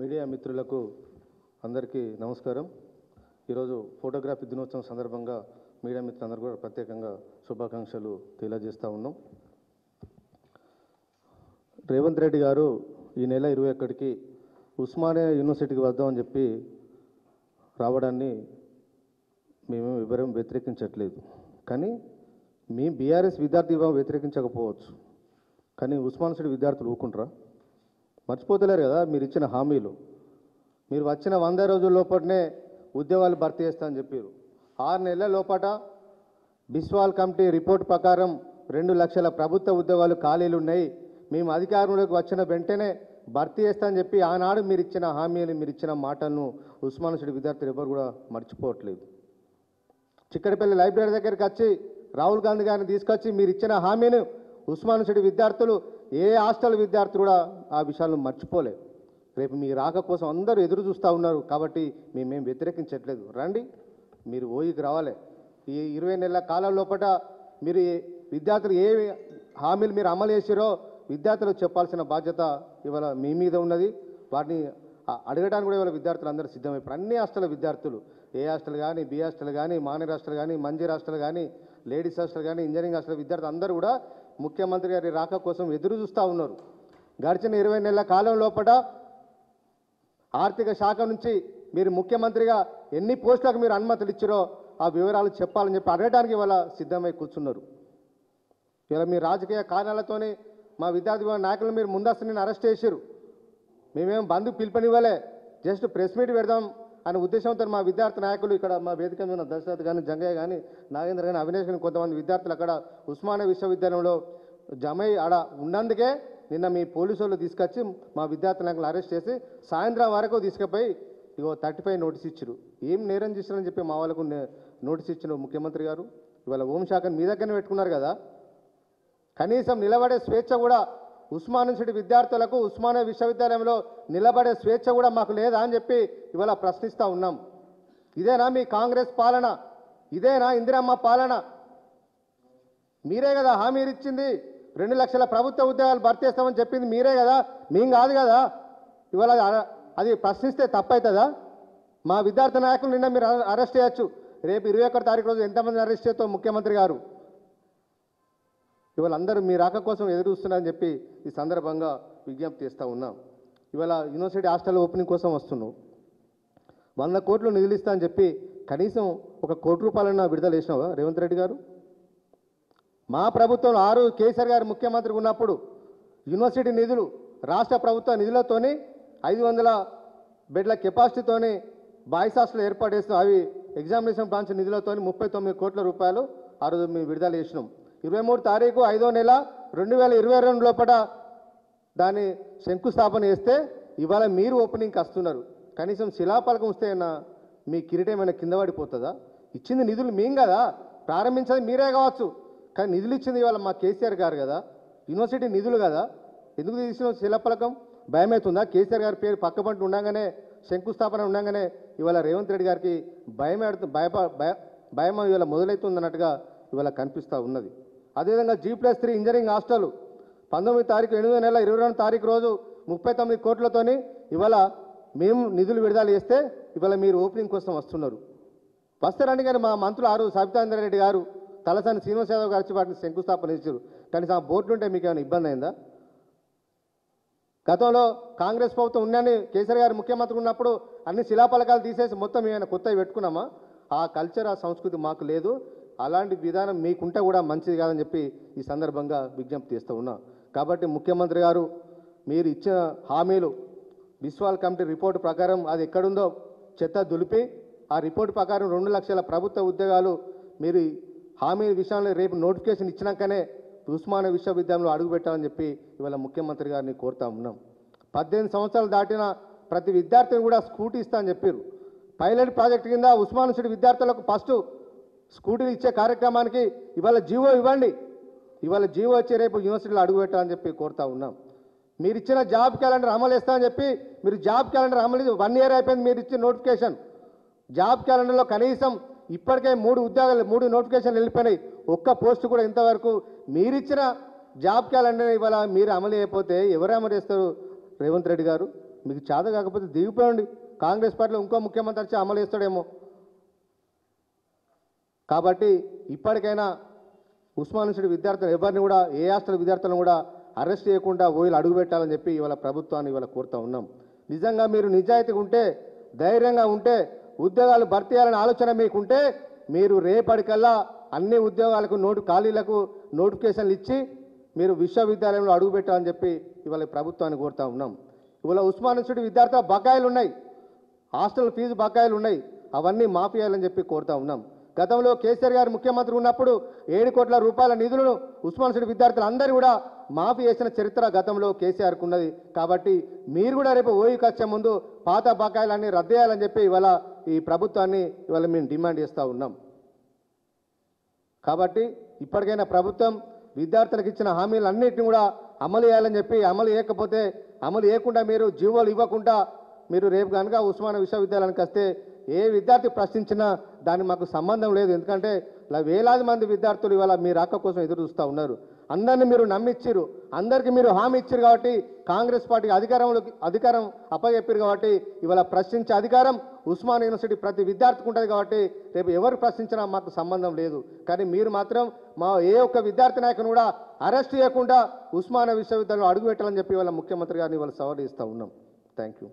Media మిత్రులకు అందరికీ నమస్కారం. ఈరోజు ఫోటోగ్రఫీ దినోత్సవం సందర్భంగా మీడియా మిత్రులందరూ కూడా ప్రత్యేకంగా శుభాకాంక్షలు తెలియజేస్తూ ఉన్నాం. రేవంత్ రెడ్డి గారు ఈ నెల 21కి ఉస్మానియా యూనివర్సిటీకి వద్దామని చెప్పి రావడాన్ని మేము ఎవరూ వ్యతిరేకించట్లేదు. కానీ మీ బీఆర్ఎస్ విద్యార్థి విభాగం వ్యతిరేకించకపోవచ్చు, కానీ ఉస్మాన్ యూనివర్సిటీ విద్యార్థులు ఊరుకుంటారా? మర్చిపోతలేరు కదా మీరు ఇచ్చిన హామీలు. మీరు వచ్చిన 100 రోజుల లోపలనే ఉద్యోగాలు భర్తీ చేస్తామని చెప్పారు. 6 నెలల లోపల బిస్వాల్ కమిటీ రిపోర్ట్ ప్రకారం 2 లక్షల ప్రభుత్వ ఉద్యోగాలు ఖాళీలు ఉన్నాయి. మేము అధికారంలోకి వచ్చిన వెంటనే భర్తీ చేస్తామని చెప్పి ఆనాడు మీరు ఇచ్చిన హామీలు, మీరు ఇచ్చిన మాటలను ఉస్మాన్ యూనివర్సిటీ విద్యార్థులు ఎవరు కూడా మర్చిపోవట్లేదు. చిక్కడపల్లి లైబ్రరీ దగ్గరికి వచ్చి రాహుల్ గాంధీ గారిని తీసుకొచ్చి మీరు ఇచ్చిన హామీని ఉస్మాన్ యూనివర్సిటీ విద్యార్థులు, ఏ హాస్టల్ విద్యార్థులు కూడా ఆ విషయాలను మర్చిపోలేదు. రేపు మీ రాక కోసం అందరూ ఎదురు చూస్తూ ఉన్నారు. కాబట్టి మేమేం వ్యతిరేకించట్లేదు. రండి, మీరు ఓయికి రావాలి. ఈ 20 నెలల కాలం లోపల మీరు విద్యార్థులు ఏ హామీలు మీరు అమలు చేసారో విద్యార్థులకు చెప్పాల్సిన బాధ్యత ఇవాళ మీ మీద ఉన్నది. వాటిని అడగడానికి కూడా ఇవాళ విద్యార్థులు అందరూ సిద్ధమైపోయారు. అన్ని హాస్టల్ విద్యార్థులు, ఏ హాస్టల్ కానీ, బి హాస్టల్ కానీ, మానేర్ హాస్టల్ కానీ, మంజీర్ హాస్టల్ కానీ, లేడీస్ హాస్టల్ కానీ, ఇంజనీరింగ్ హాస్టల్ విద్యార్థులు అందరూ కూడా ముఖ్యమంత్రి గారి రాక కోసం ఎదురు చూస్తూ ఉన్నారు. గడిచిన 20 నెలల కాలం లోపల ఆర్థిక శాఖ నుంచి మీరు ముఖ్యమంత్రిగా ఎన్ని పోస్టులకు మీరు అనుమతులు ఇచ్చారో ఆ వివరాలు చెప్పాలని చెప్పి అడగడానికి ఇవాళ సిద్ధమై కూర్చున్నారు. ఇలా మీ రాజకీయ కారణాలతోనే మా విద్యార్థి నాయకులను మీరు ముందస్తు నేను అరెస్ట్ చేశారు. మేమేం బంధు పిలుపనివ్వలే, జస్ట్ ప్రెస్ మీట్ పెడదాం అనే ఉద్దేశంతో మా విద్యార్థి నాయకులు ఇక్కడ మా వేదిక మీద ఉన్న దశరథ్ కానీ, జంగయ్య కానీ, నాగేంద్ర కానీ, అవినేష్ కానీ కొంతమంది విద్యార్థులు అక్కడ ఉస్మానియా విశ్వవిద్యాలయంలో జమై ఆడ ఉన్నందుకే నిన్న మీ పోలీసు వాళ్ళు తీసుకొచ్చి మా విద్యార్థి నాయకులు అరెస్ట్ చేసి సాయంత్రం వరకు తీసుకుపోయి 35 నోటీస్ ఇచ్చారు. ఏం నేరం చేశారని చెప్పి మా వాళ్ళకు నోటీస్ ఇచ్చిన ముఖ్యమంత్రి గారు ఇవాళ హోంశాఖను మీ దగ్గరనే పెట్టుకున్నారు కదా. కనీసం నిలబడే స్వేచ్ఛ కూడా ఉస్మాన్ యూనివర్సిటీ విద్యార్థులకు, ఉస్మానియా విశ్వవిద్యాలయంలో నిలబడే స్వేచ్ఛ కూడా మాకు లేదా అని చెప్పి ఇవాళ ప్రశ్నిస్తూ ఉన్నాం. ఇదేనా మీ కాంగ్రెస్ పాలన? ఇదేనా ఇందిరమ్మ పాలన? మీరే కదా హామీ ఇచ్చింది. 2 లక్షల ప్రభుత్వ ఉద్యోగాలు భర్తీ చేస్తామని చెప్పింది మీరే కదా, మేం కాదు కదా. ఇవాళ అది ప్రశ్నిస్తే తప్పవుతుందా? మా విద్యార్థి నాయకులు నిన్న మీరు అరెస్ట్ చేయొచ్చు. రేపు 21 తారీఖు రోజు ఎంతమంది అరెస్ట్ చేస్తారో ముఖ్యమంత్రి గారు. ఇవాళ అందరూ మీ రాక కోసం ఎదురు చూస్తున్నారని చెప్పి ఈ సందర్భంగా విజ్ఞప్తి చేస్తూ ఉన్నాం. ఇవాళ యూనివర్సిటీ హాస్టల్ ఓపెనింగ్ కోసం వస్తున్నావు. 100 కోట్లు నిధులు ఇస్తా అని చెప్పి కనీసం 1 కోటి రూపాయలన్నా విడుదల చేసినావా రేవంత్ రెడ్డి గారు? మా ప్రభుత్వం కేసీఆర్ గారు ముఖ్యమంత్రి ఉన్నప్పుడు యూనివర్సిటీ నిధులు, రాష్ట్ర ప్రభుత్వ నిధులతోని 500 బెడ్ల కెపాసిటీతోని బాయ్స్ హాస్టల్ ఏర్పాటు చేస్తాం. అవి ఎగ్జామినేషన్ బ్రాంచ్ నిధులతో 39 కోట్ల రూపాయలు ఆ రోజు మేము విడుదల చేసినాం. 23 తారీఖు 5వ నెల 2022 లోపల దాన్ని శంకుస్థాపన చేస్తే ఇవాళ మీరు ఓపెనింగ్కి వస్తున్నారు. కనీసం శిలాపలకం వస్తే మీ కిరీటం ఏమైనా కింద పడిపోతుందా? ఇచ్చింది నిధులు మేం కదా, ప్రారంభించేది మీరే కావచ్చు, కానీ నిధులు ఇచ్చింది ఇవాళ మా కేసీఆర్ గారు కదా. యూనివర్సిటీ నిధులు కదా, ఎందుకు తీసిన శిలాపలకం? భయమవుతుందా? కేసీఆర్ గారి పేరు పక్కపంట ఉండగానే, శంకుస్థాపన ఉండగానే ఇవాళ రేవంత్ రెడ్డి గారికి భయం ఇవాళ మొదలవుతుందన్నట్టుగా ఇవాళ కనిపిస్తూ ఉన్నది. అదేవిధంగా G+3 ఇంజనీరింగ్ హాస్టల్ 19 తారీఖు 8వ నెల 22వ తారీఖు రోజు 39 కోట్లతోని ఇవాళ మేము నిధులు విడుదల చేస్తే ఇవాళ మీరు ఓపెనింగ్ కోసం వస్తున్నారు. వస్తారండి, కానీ మా మంత్రులు సబితాందర్ రెడ్డి గారు, తలసాని శ్రీనివాస్ యాదవ్ గారు వాటిని శంకుస్థాపన చేశారు. కానీ ఆ బోర్డులు ఉంటే మీకు ఏమైనా ఇబ్బంది అయిందా? గతంలో కాంగ్రెస్ ప్రభుత్వం ఉన్నాయని కేసీఆర్ గారు ముఖ్యమంత్రి ఉన్నప్పుడు అన్ని శిలాపలకాలు తీసేసి మొత్తం ఏమైనా కొత్తవి పెట్టుకున్నామా? ఆ కల్చర్, ఆ సంస్కృతి మాకు లేదు. అలాంటి విధానం మీకుంటే కూడా మంచిది కాదని చెప్పి ఈ సందర్భంగా విజ్ఞప్తి చేస్తూ ఉన్నా. కాబట్టి ముఖ్యమంత్రి గారు మీరు ఇచ్చిన హామీలు బిస్వాల్ కమిటీ రిపోర్టు ప్రకారం అది ఎక్కడుందో చెత్త దులిపి ఆ రిపోర్టు ప్రకారం 2 లక్షల ప్రభుత్వ ఉద్యోగాలు మీరు హామీ విషయంలో రేపు నోటిఫికేషన్ ఇచ్చినాకనే ఉస్మానియా విశ్వవిద్యాలయంలో అడుగుపెట్టాలని చెప్పి ఇవాళ ముఖ్యమంత్రి గారిని కోరుతా ఉన్నాం. 18 సంవత్సరాలు దాటిన ప్రతి విద్యార్థిని కూడా స్కూటీ ఇస్తా అని చెప్పారు. పైలట్ ప్రాజెక్ట్ కింద ఉస్మాన్ యూనివర్సిటీ విద్యార్థులకు ఫస్ట్ స్కూటీలు ఇచ్చే కార్యక్రమానికి ఇవాళ జీవో ఇవ్వండి. ఇవాళ జీవో వచ్చి రేపు యూనివర్సిటీలో అడుగుపెట్టాలని చెప్పి కోరుతా ఉన్నాం. మీరు ఇచ్చిన జాబ్ క్యాలెండర్ అమలు చేస్తామని చెప్పి మీరు జాబ్ క్యాలెండర్ అమలు 1 ఇయర్ అయిపోయింది మీరు ఇచ్చిన నోటిఫికేషన్. జాబ్ క్యాలెండర్లో కనీసం ఇప్పటికే 3 నోటిఫికేషన్లు వెళ్ళిపోయినాయి. ఒక్క పోస్టు కూడా ఇంతవరకు మీరిచ్చిన జాబ్ క్యాలెండర్ ఇవాళ మీరు అమలు చేయకపోతే ఎవరు అమలు చేస్తారు రేవంత్ రెడ్డి గారు? మీకు చేత కాకపోతే దిగిపోయండి. కాంగ్రెస్ పార్టీలో ఇంకో ముఖ్యమంత్రి వచ్చి అమలు చేస్తాడేమో. కాబట్టి ఇప్పటికైనా ఉస్మాన్ యూనివర్సిటీ విద్యార్థులు ఎవరిని కూడా, ఏ హాస్టల్ విద్యార్థులను కూడా అరెస్ట్ చేయకుండా ఓయిలు అడుగు పెట్టాలని చెప్పి ఇవాళ ప్రభుత్వాన్ని ఇవాళ కోరుతూ ఉన్నాం. నిజంగా మీరు నిజాయితీగా ఉంటే, ధైర్యంగా ఉంటే, ఉద్యోగాలు భర్తీ చేయాలని ఆలోచన మీకుంటే మీరు రేపటికల్లా అన్ని ఉద్యోగాలకు ఖాళీలకు నోటిఫికేషన్లు ఇచ్చి మీరు విశ్వవిద్యాలయంలో అడుగు పెట్టాలని చెప్పి ఇవాళ ప్రభుత్వాన్ని కోరుతూ ఉన్నాం. ఇవాళ ఉస్మాన్ యూనివర్సిటీ విద్యార్థుల బకాయిలు ఉన్నాయి, హాస్టల్ ఫీజు బకాయిలు ఉన్నాయి, అవన్నీ మాఫీ చేయాలని చెప్పి కోరుతూ ఉన్నాం. గతంలో కేసీఆర్ గారు ముఖ్యమంత్రి ఉన్నప్పుడు 7 కోట్ల రూపాయల నిధులను ఉస్మాన్ యూనివర్సిటీ విద్యార్థులు అందరూ కూడా మాఫీ చేసిన చరిత్ర గతంలో కేసీఆర్కు ఉన్నది. కాబట్టి మీరు కూడా రేపు ఓయికి వచ్చే ముందు పాత బకాయిలన్నీ రద్దు చేయాలని చెప్పి ఇవాళ ఈ ప్రభుత్వాన్ని ఇవాళ మేము డిమాండ్ చేస్తూ ఉన్నాం. కాబట్టి ఇప్పటికైనా ప్రభుత్వం విద్యార్థులకు ఇచ్చిన హామీలన్నింటినీ కూడా అమలు చేయాలని చెప్పి, అమలు చేయకుండా మీరు జీవోలు ఇవ్వకుండా మీరు రేపు కనుక ఉస్మానియా విశ్వవిద్యాలయానికి వస్తే ఏ విద్యార్థి ప్రశ్నించినా దానికి మాకు సంబంధం లేదు. ఎందుకంటే ఇలా వేలాది మంది విద్యార్థులు ఇవాళ మీ రాక కోసం ఎదురు చూస్తూ ఉన్నారు. అందరినీ మీరు నమ్మిచ్చిర్రు, అందరికీ మీరు హామీ ఇచ్చారు కాబట్టి కాంగ్రెస్ పార్టీకి అధికారం అప్పచెప్పారు కాబట్టి ఇవాళ ప్రశ్నించే అధికారం ఉస్మానియా యూనివర్సిటీ ప్రతి విద్యార్థికి ఉంటుంది. కాబట్టి రేపు ఎవరు ప్రశ్నించినా మాకు సంబంధం లేదు. కానీ మీరు మాత్రం మా ఏ ఒక్క విద్యార్థి నాయకుని కూడా అరెస్ట్ చేయకుండా ఉస్మానియా విశ్వవిద్యాలయంలో అడుగు పెట్టాలని చెప్పి ఇవాళ ముఖ్యమంత్రి గారిని ఇవాళ సవాలు ఇస్తూ ఉన్నాం. Thank you.